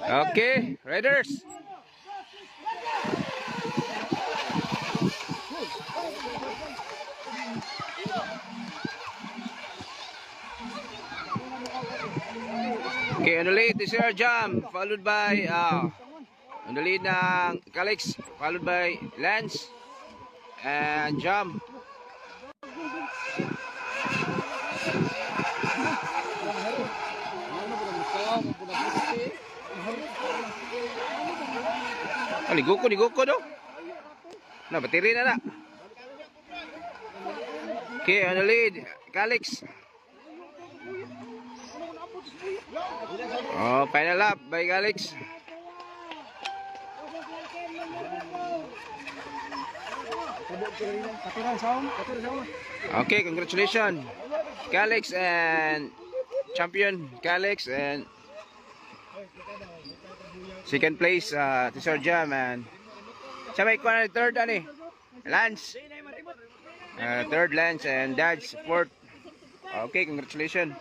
Okay, Raiders. Okay, on the lead is Sir Jam, followed by on the lead ng Calix, followed by Lance and Jam. Ligo ko do. Na, battery na na. Okay, on the lead, Calix. Oh, final lap by Calix. Okay, congratulations, Calix and champion Calix, and second place to Sir Jam, and sabay ko na third ani Lance, third Lance, and Dad's fourth. Okay, congratulations.